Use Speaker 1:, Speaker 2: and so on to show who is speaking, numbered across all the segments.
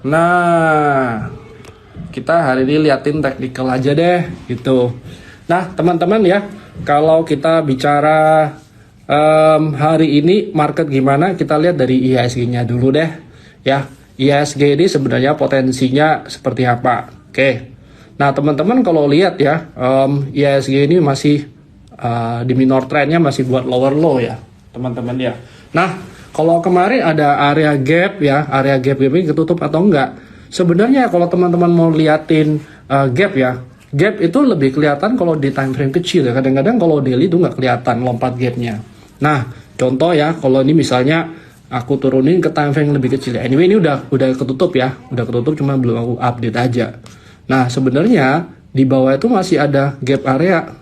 Speaker 1: Nah, kita hari ini liatin technical aja deh gitu. Nah, teman-teman ya, kalau kita bicara hari ini market gimana, kita lihat dari IHSG-nya dulu deh ya. IHSG ini sebenarnya potensinya seperti apa? Oke. Nah, teman-teman kalau lihat ya, IHSG ini masih di minor trendnya masih buat lower low ya, teman-teman ya. Nah, kalau kemarin ada area gap ya, area gap ini ketutup atau enggak? Sebenarnya kalau teman-teman mau liatin gap ya, gap itu lebih kelihatan kalau di time frame kecil ya. Kadang-kadang kalau daily itu nggak kelihatan lompat gapnya. Nah, contoh ya, kalau ini misalnya aku turunin ke time frame yang lebih kecil ya. Anyway, ini udah ketutup ya, udah ketutup, cuma belum aku update aja. Nah, sebenarnya di bawah itu masih ada gap area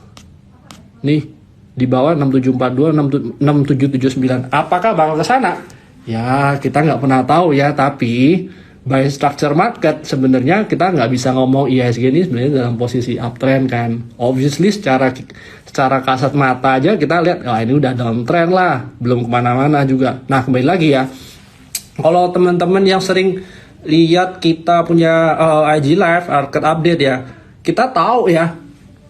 Speaker 1: nih, di bawah 6742, 6779. Apakah bakal ke sana? Ya, kita nggak pernah tahu ya. Tapi by structure market sebenarnya kita nggak bisa ngomong IHSG ini sebenarnya dalam posisi uptrend kan. Obviously secara kasat mata aja kita lihat, oh ini udah downtrend lah, belum kemana-mana juga. Nah, kembali lagi ya, kalau teman-teman yang sering lihat kita punya IG Live market update ya, kita tahu ya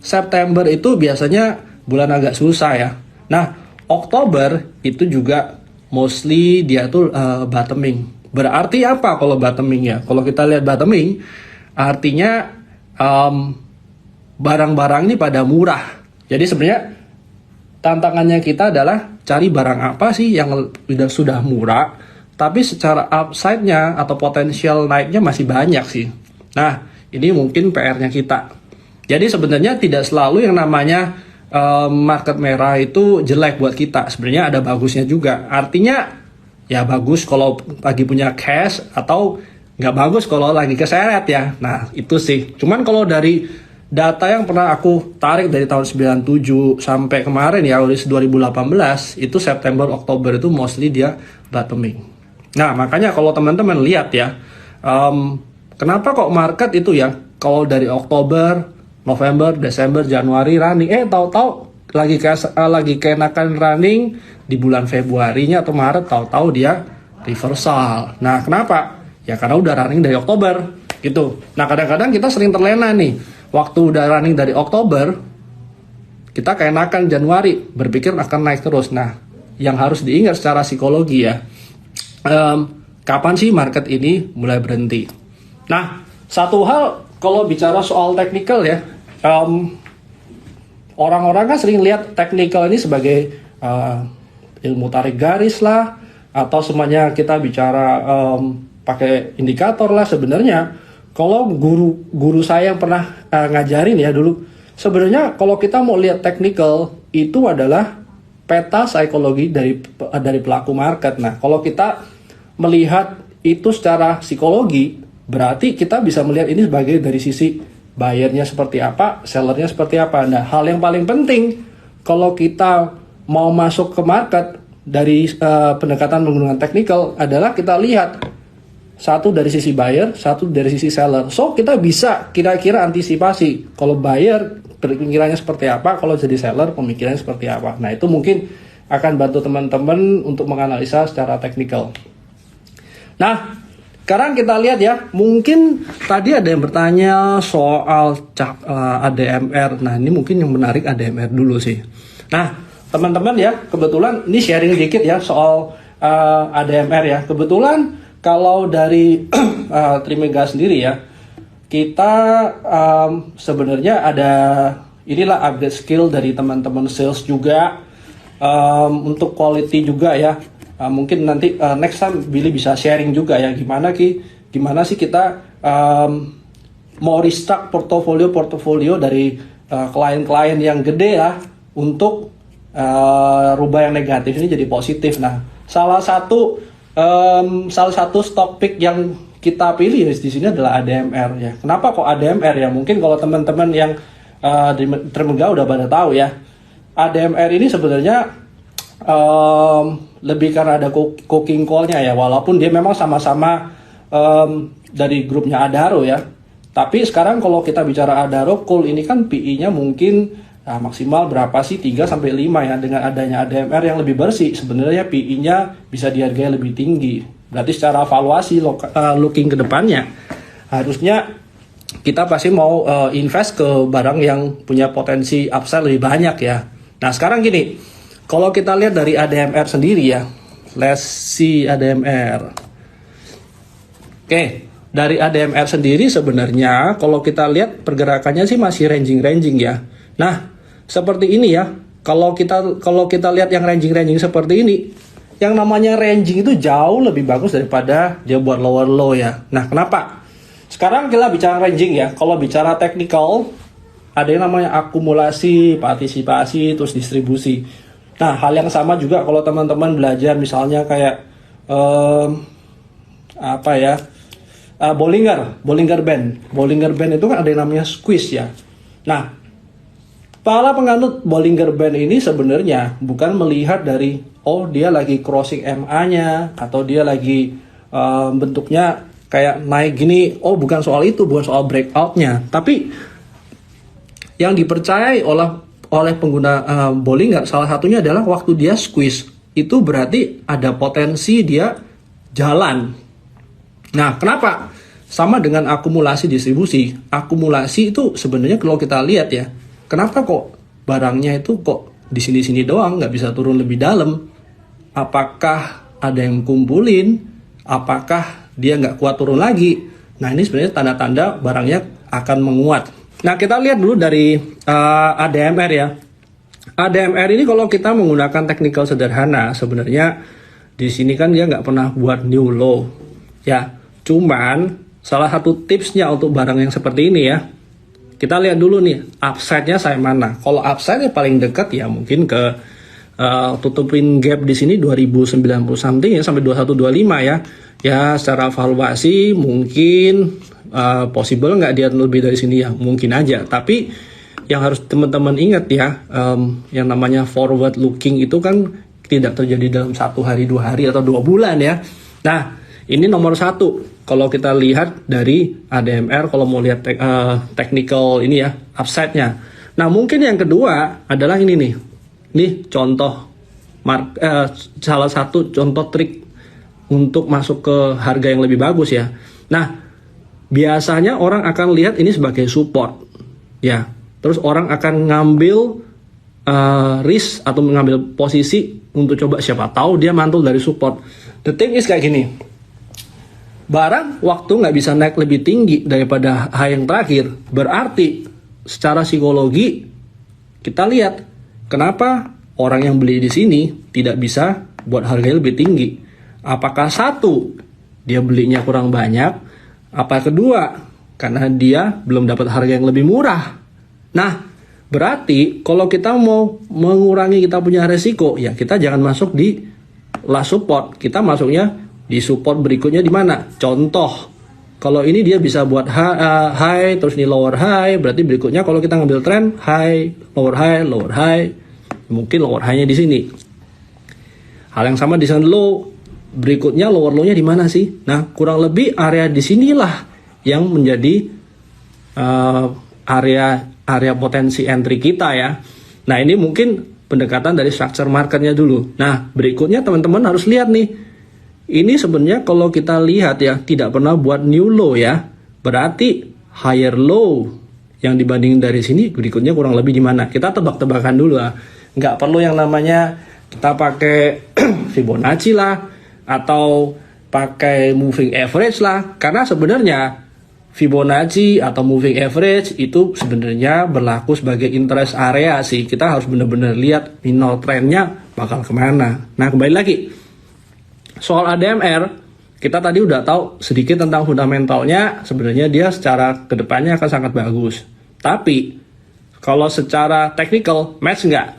Speaker 1: September itu biasanya bulan agak susah ya. Nah, Oktober itu juga mostly dia tuh bottoming. Berarti apa kalau bottoming ya? Kalau kita lihat bottoming, artinya barang-barang ini pada murah. Jadi sebenarnya tantangannya kita adalah cari barang apa sih yang sudah murah, tapi secara upside-nya atau potensial naiknya masih banyak sih. Nah, ini mungkin PR-nya kita. Jadi sebenarnya tidak selalu yang namanya market merah itu jelek buat kita. Sebenarnya ada bagusnya juga. Artinya ya bagus kalau lagi punya cash, atau nggak bagus kalau lagi keseret ya. Nah, itu sih. Cuman kalau dari data yang pernah aku tarik dari tahun 97 sampai kemarin ya, 2018, itu September, Oktober itu mostly dia bottoming. Nah, makanya kalau teman-teman lihat ya, kenapa kok market itu ya, kalau dari Oktober, November, Desember, Januari running, tahu-tahu lagi keenakan running di bulan Februarinya atau Maret, tahu-tahu dia reversal. Nah, kenapa? Ya karena udah running dari Oktober gitu. Nah, kadang-kadang kita sering terlena nih, waktu udah running dari Oktober, kita keenakan Januari, berpikir akan naik terus. Nah, yang harus diingat secara psikologi ya, kapan sih market ini mulai berhenti? Nah, satu hal kalau bicara soal technical ya, orang-orang kan sering lihat technical ini sebagai ilmu tarik garis lah, atau semuanya kita bicara pakai indikator lah. Sebenarnya kalau guru saya yang pernah ngajarin ya dulu, sebenarnya kalau kita mau lihat technical itu adalah peta psikologi dari pelaku market. Nah, kalau kita melihat itu secara psikologi, berarti kita bisa melihat ini sebagai dari sisi buyernya seperti apa, sellernya seperti apa. Nah, hal yang paling penting kalau kita mau masuk ke market dari pendekatan menggunakan technical adalah kita lihat satu dari sisi buyer, satu dari sisi seller. So, kita bisa kira-kira antisipasi kalau buyer pemikirannya seperti apa, kalau jadi seller pemikirannya seperti apa. Nah, itu mungkin akan bantu teman-teman untuk menganalisa secara technical. Nah, sekarang kita lihat ya, mungkin tadi ada yang bertanya soal ADMR. Nah, ini mungkin yang menarik ADMR dulu sih. Nah, teman-teman ya, kebetulan ini sharing dikit ya soal ADMR ya. Kebetulan kalau dari Trimega sendiri ya, kita sebenarnya ada inilah update skill dari teman-teman sales juga, untuk quality juga ya. Mungkin nanti next time Billy bisa sharing juga ya, gimana sih kita mau restock portofolio dari klien-klien yang gede ya, untuk rubah yang negatif ini jadi positif. Nah, salah satu stock pick yang kita pilih di sini adalah ADMR ya. Kenapa kok ADMR ya? Mungkin kalau teman-teman yang di Trimega udah pada tahu ya, ADMR ini sebenarnya lebih karena ada cooking call-nya ya, walaupun dia memang sama-sama dari grupnya Adaro ya. Tapi sekarang kalau kita bicara Adaro call ini kan PI-nya mungkin maksimal berapa sih, 3-5 ya. Dengan adanya ADMR yang lebih bersih, sebenarnya PI-nya bisa dihargai lebih tinggi. Berarti secara valuasi looking ke depannya, harusnya kita pasti mau invest ke barang yang punya potensi upside lebih banyak ya. Nah sekarang gini, kalau kita lihat dari ADMR sendiri ya, let's see ADMR. Oke, dari ADMR sendiri sebenarnya kalau kita lihat pergerakannya sih masih ranging ya. Nah seperti ini ya, kalau kita lihat yang ranging seperti ini, yang namanya ranging itu jauh lebih bagus daripada dia buat lower low ya. Nah kenapa? Sekarang kita bicara ranging ya. Kalau bicara technical, ada yang namanya akumulasi, partisipasi, terus distribusi. Nah hal yang sama juga kalau teman-teman belajar misalnya kayak Bollinger Band itu kan ada yang namanya squeeze ya. Nah para penganut Bollinger Band ini sebenarnya bukan melihat dari dia lagi crossing MA-nya atau dia lagi bentuknya kayak naik gini. Bukan soal itu, bukan soal breakout-nya. Tapi yang dipercayai oleh pengguna Bollinger salah satunya adalah waktu dia squeeze itu berarti ada potensi dia jalan. Nah, kenapa? Sama dengan akumulasi distribusi. Akumulasi itu sebenarnya kalau kita lihat ya, kenapa kok barangnya itu kok di sini-sini doang, nggak bisa turun lebih dalam? Apakah ada yang kumpulin? Apakah dia nggak kuat turun lagi? Nah ini sebenarnya tanda-tanda barangnya akan menguat. Nah kita lihat dulu dari ADMR ya. ADMR ini kalau kita menggunakan technical sederhana, sebenarnya di sini kan dia nggak pernah buat new low ya. Cuman salah satu tipsnya untuk barang yang seperti ini ya, kita lihat dulu nih upside-nya saya mana. Kalau upside-nya paling dekat ya mungkin ke tutupin gap di sini 2090 something ya sampai 2125 ya. Ya secara valuasi mungkin possible nggak dia lebih dari sini ya, mungkin aja. Tapi yang harus teman-teman ingat ya, yang namanya forward looking itu kan tidak terjadi dalam 1 hari, 2 hari atau 2 bulan ya. Nah ini nomor 1 kalau kita lihat dari ADMR kalau mau lihat technical ini ya upside-nya. Nah mungkin yang kedua adalah ini nih. Ini contoh salah satu contoh trik untuk masuk ke harga yang lebih bagus ya. Nah, biasanya orang akan lihat ini sebagai support ya. Terus orang akan ngambil risk atau mengambil posisi untuk coba siapa tahu dia mantul dari support. The thing is kayak gini. Barang waktu nggak bisa naik lebih tinggi daripada high yang terakhir, berarti secara psikologi kita lihat kenapa orang yang beli di sini tidak bisa buat harganya lebih tinggi? Apakah satu, dia belinya kurang banyak? Apa kedua, karena dia belum dapat harga yang lebih murah? Nah, berarti kalau kita mau mengurangi kita punya resiko, ya kita jangan masuk di last support. Kita masuknya di support berikutnya di mana? Contoh, kalau ini dia bisa buat high, terus ini lower high, berarti berikutnya kalau kita ngambil trend high, lower high, mungkin lower high-nya di sini. Hal yang sama di sana low, berikutnya lower low-nya di mana sih? Nah, kurang lebih area di sinilah yang menjadi area potensi entry kita ya. Nah, ini mungkin pendekatan dari structure marketnya dulu. Nah, berikutnya teman-teman harus lihat nih. Ini sebenarnya kalau kita lihat ya, tidak pernah buat new low ya. Berarti higher low yang dibandingin dari sini berikutnya kurang lebih di mana? Kita tebak-tebakan dulu lah. Nggak perlu yang namanya kita pakai Fibonacci lah atau pakai moving average lah. Karena sebenarnya Fibonacci atau moving average itu sebenarnya berlaku sebagai interest area sih. Kita harus benar-benar lihat minor trendnya bakal kemana. Nah kembali lagi. Soal ADMR, kita tadi udah tahu sedikit tentang fundamentalnya, sebenarnya dia secara kedepannya akan sangat bagus. Tapi, kalau secara technical, match nggak?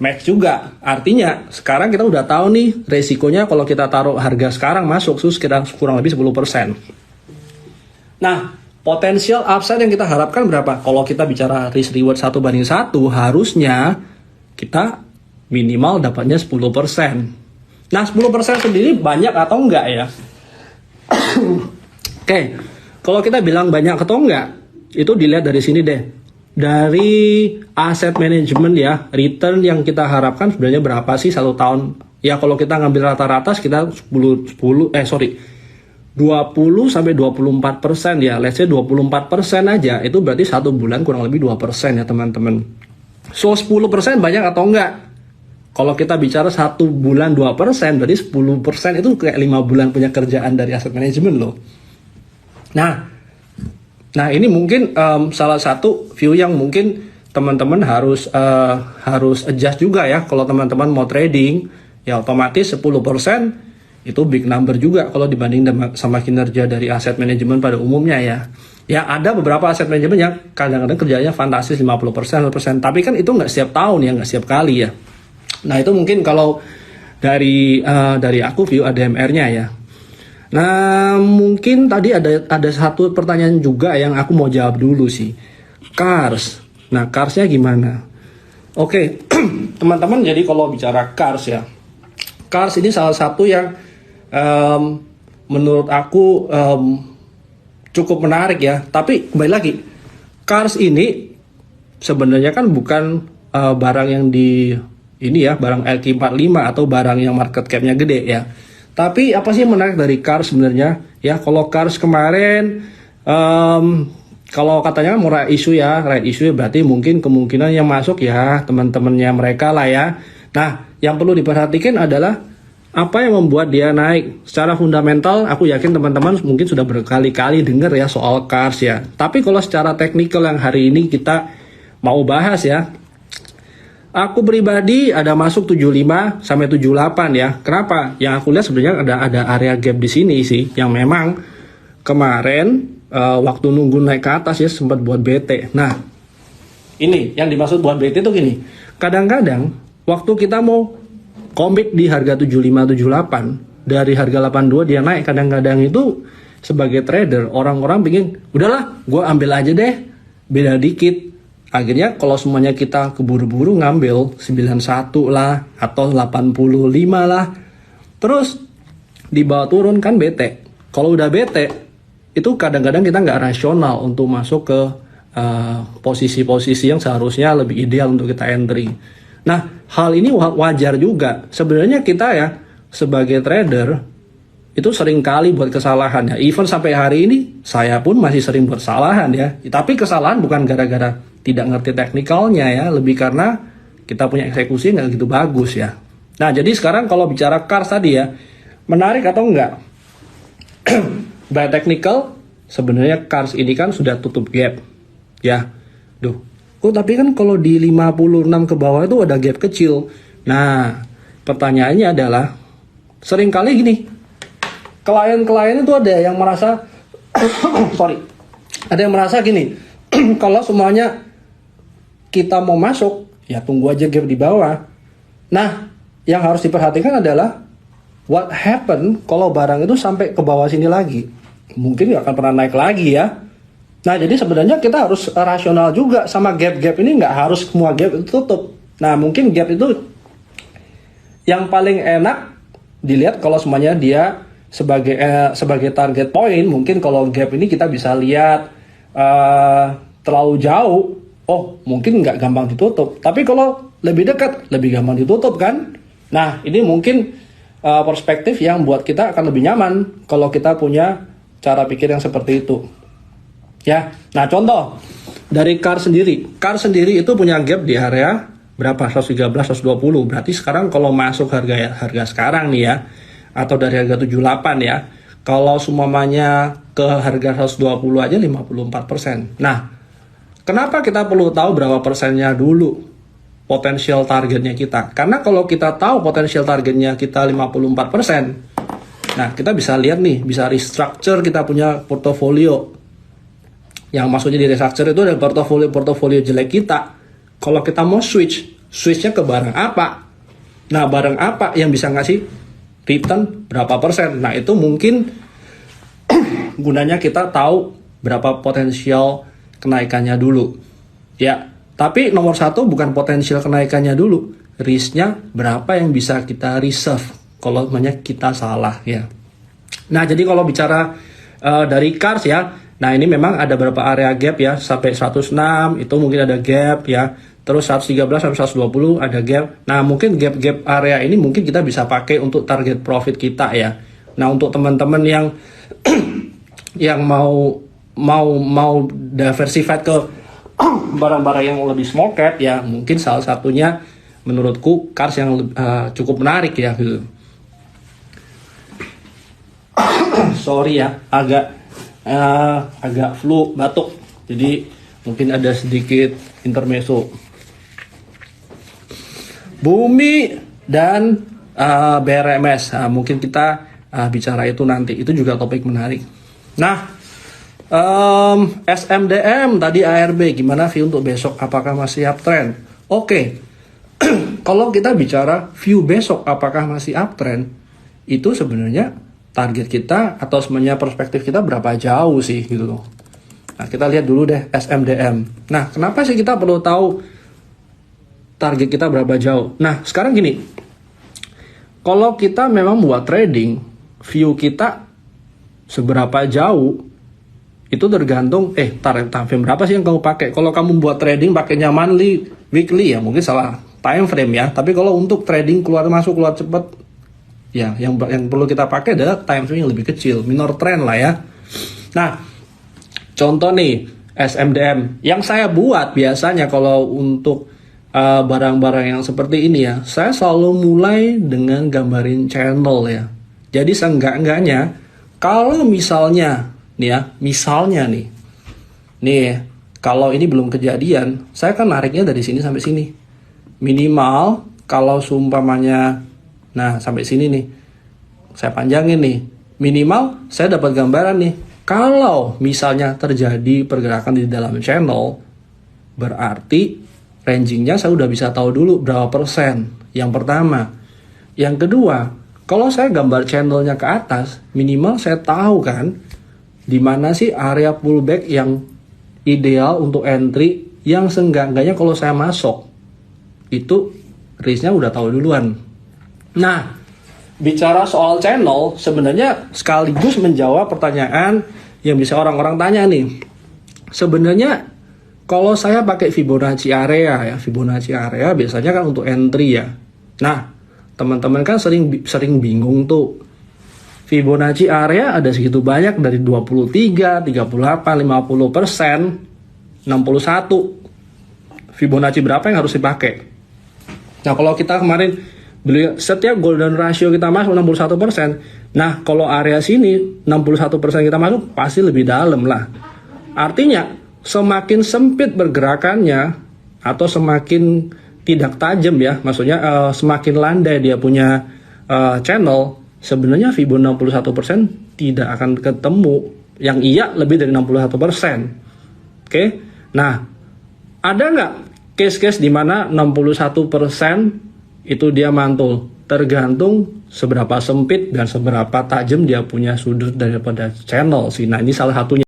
Speaker 1: Match juga. Artinya, sekarang kita udah tahu nih, resikonya kalau kita taruh harga sekarang masuk, kurang lebih 10%. Nah, potensial upside yang kita harapkan berapa? Kalau kita bicara risk reward 1:1, harusnya kita minimal dapatnya 10%. Nah 10% sendiri banyak atau enggak ya? Oke, kalau kita bilang banyak atau enggak, itu dilihat dari sini deh. Dari aset management ya, return yang kita harapkan sebenarnya berapa sih 1 tahun Ya kalau kita ngambil rata-rata sekitar 20 sampai 24% ya. Let's say 24% aja, itu berarti 1 bulan kurang lebih 2% ya teman-teman. So 10% banyak atau enggak? Kalau kita bicara 1 bulan 2%, berarti 10% itu kayak 5 bulan punya kerjaan dari aset manajemen loh. Nah ini mungkin salah satu view yang mungkin teman-teman harus adjust juga ya. Kalau teman-teman mau trading, ya otomatis 10% itu big number juga kalau dibanding sama kinerja dari aset manajemen pada umumnya ya. Ya ada beberapa aset manajemen yang kadang-kadang kerjanya fantastis 50%, 100%, tapi kan itu nggak setiap tahun ya, nggak setiap kali ya. Nah itu mungkin kalau dari aku view ADMR-nya ya. Nah mungkin tadi ada satu pertanyaan juga yang aku mau jawab dulu sih. Cars. Nah Cars-nya gimana? Oke, teman-teman, jadi kalau bicara Cars ya, Cars ini salah satu yang menurut aku cukup menarik ya. Tapi kembali lagi, Cars ini sebenarnya kan bukan barang yang barang LQ45 atau barang yang market cap-nya gede ya. Tapi apa sih yang menarik dari Cars sebenarnya? Ya kalau Cars kemarin kalau katanya mau right issue ya berarti mungkin kemungkinan yang masuk ya teman-temannya mereka lah ya. Nah yang perlu diperhatikan adalah apa yang membuat dia naik. Secara fundamental aku yakin teman-teman mungkin sudah berkali-kali dengar ya soal Cars ya. Tapi kalau secara teknikal yang hari ini kita mau bahas ya, aku pribadi ada masuk 75 sampai 78 ya. Kenapa? Yang aku lihat sebenarnya ada area gap di sini sih yang memang kemarin waktu nunggu naik ke atas ya sempat buat bete. Nah, ini yang dimaksud buat bete itu gini. Kadang-kadang waktu kita mau commit di harga 75-78 dari harga 82 dia naik, kadang-kadang itu sebagai trader orang-orang pingin udahlah gue ambil aja deh beda dikit. Akhirnya kalau semuanya kita keburu-buru ngambil 91 lah atau 85 lah, terus dibawa turun kan bete. Kalau udah bete itu kadang-kadang kita nggak rasional untuk masuk ke posisi-posisi yang seharusnya lebih ideal untuk kita entry. Nah hal ini wajar juga. Sebenarnya kita ya sebagai trader itu sering kali buat kesalahan ya. Even sampai hari ini saya pun masih sering buat kesalahan ya. Tapi kesalahan bukan gara-gara tidak ngerti teknikalnya ya, lebih karena kita punya eksekusi nggak gitu bagus ya. Nah jadi sekarang kalau bicara Cars tadi ya, menarik atau enggak? By technical sebenarnya Cars ini kan sudah tutup gap ya. Tapi kan kalau di 56 ke bawah itu ada gap kecil. Nah pertanyaannya adalah seringkali gini, klien-klien itu ada yang merasa ada yang merasa gini, kalau semuanya kita mau masuk ya tunggu aja gap di bawah. Nah yang harus diperhatikan adalah what happen kalau barang itu sampai ke bawah sini lagi, mungkin nggak akan pernah naik lagi ya. Nah jadi sebenarnya kita harus rasional juga sama gap-gap ini, nggak harus semua gap itu tutup. Nah mungkin gap itu yang paling enak dilihat kalau semuanya dia sebagai target point. Mungkin kalau gap ini kita bisa lihat terlalu jauh, oh mungkin nggak gampang ditutup. Tapi kalau lebih dekat lebih gampang ditutup kan. Nah ini mungkin perspektif yang buat kita akan lebih nyaman kalau kita punya cara pikir yang seperti itu. Ya, nah contoh dari Cars sendiri itu punya gap di area berapa? 113, 120. Berarti sekarang kalau masuk harga sekarang nih ya, atau dari harga 78 ya, kalau semuanya ke harga 120 aja 54%. Nah, kenapa kita perlu tahu berapa persennya dulu potensial targetnya kita? Karena kalau kita tahu potensial targetnya kita 54%, nah kita bisa lihat nih, bisa restructure kita punya portofolio. Yang maksudnya di restructure itu ada portofolio jelek kita. Kalau kita mau switchnya ke barang apa? Nah barang apa yang bisa ngasih return berapa persen? Nah itu mungkin gunanya kita tahu berapa potensial kenaikannya dulu. Ya, tapi nomor satu bukan potensial kenaikannya dulu, risknya berapa yang bisa kita reserve kalau kita salah ya. Nah jadi kalau bicara dari Cars ya, nah ini memang ada beberapa area gap ya, sampai 106 itu mungkin ada gap ya. terus 113 sampai 120 ada gap. Nah, mungkin gap-gap area ini mungkin kita bisa pakai untuk target profit kita ya. Nah, untuk teman-teman yang yang mau diversified ke barang-barang yang lebih small cap ya, mungkin salah satunya menurutku Kars yang cukup menarik ya gitu. Sorry ya, agak flu, batuk. Jadi mungkin ada sedikit intermezzo. Bumi dan BRMS, mungkin kita bicara itu nanti. Itu juga topik menarik. Nah, SMDM tadi ARB, gimana view untuk besok? Apakah masih uptrend? Oke. Kalau kita bicara view besok apakah masih uptrend, itu sebenarnya target kita atau sebenarnya perspektif kita berapa jauh sih gitu loh. Nah, kita lihat dulu deh SMDM. Nah, kenapa sih kita perlu tahu target kita berapa jauh? Nah, sekarang gini. Kalau kita memang buat trading, view kita seberapa jauh itu tergantung target time frame berapa sih yang kamu pakai. Kalau kamu buat trading pakainya monthly, weekly ya mungkin salah time frame ya. Tapi kalau untuk trading keluar masuk keluar cepat ya, yang perlu kita pakai adalah time frame yang lebih kecil, minor trend lah ya. Nah, contoh nih SMDM yang saya buat biasanya kalau untuk barang-barang yang seperti ini ya, saya selalu mulai dengan gambarin channel ya. Jadi seenggak-enggaknya kalau misalnya nih ya, nih kalau ini belum kejadian, saya kan nariknya dari sini sampai sini. Minimal kalau seumpamanya sampai sini nih, saya panjangin nih. Minimal saya dapat gambaran nih. Kalau misalnya terjadi pergerakan di dalam channel, berarti rangingnya saya udah bisa tahu dulu berapa persen. Yang pertama. Yang kedua, kalau saya gambar channelnya ke atas, minimal saya tahu kan, di mana sih area pullback yang ideal untuk entry, yang seenggak-enggaknya kalau saya masuk, itu risknya udah tahu duluan. Nah, bicara soal channel, sebenarnya sekaligus menjawab pertanyaan yang bisa orang-orang tanya nih. Sebenarnya kalau saya pakai Fibonacci area ya, Fibonacci area biasanya kan untuk entry ya. Nah, teman-teman kan sering bingung tuh. Fibonacci area ada segitu banyak dari 23, 38, 50%, 61. Fibonacci berapa yang harus dipakai? Nah, kalau kita kemarin setiap golden ratio kita masuk 61%. Nah, kalau area sini 61% kita masuk pasti lebih dalam lah. Artinya semakin sempit pergerakannya atau semakin tidak tajam ya, maksudnya semakin landai dia punya channel, sebenarnya Fibonacci 61% tidak akan ketemu. Yang iya lebih dari 61%. Oke. Nah, ada nggak case-case di mana 61% itu dia mantul? Tergantung seberapa sempit dan seberapa tajam dia punya sudut daripada channel sih. Nah, ini salah satunya.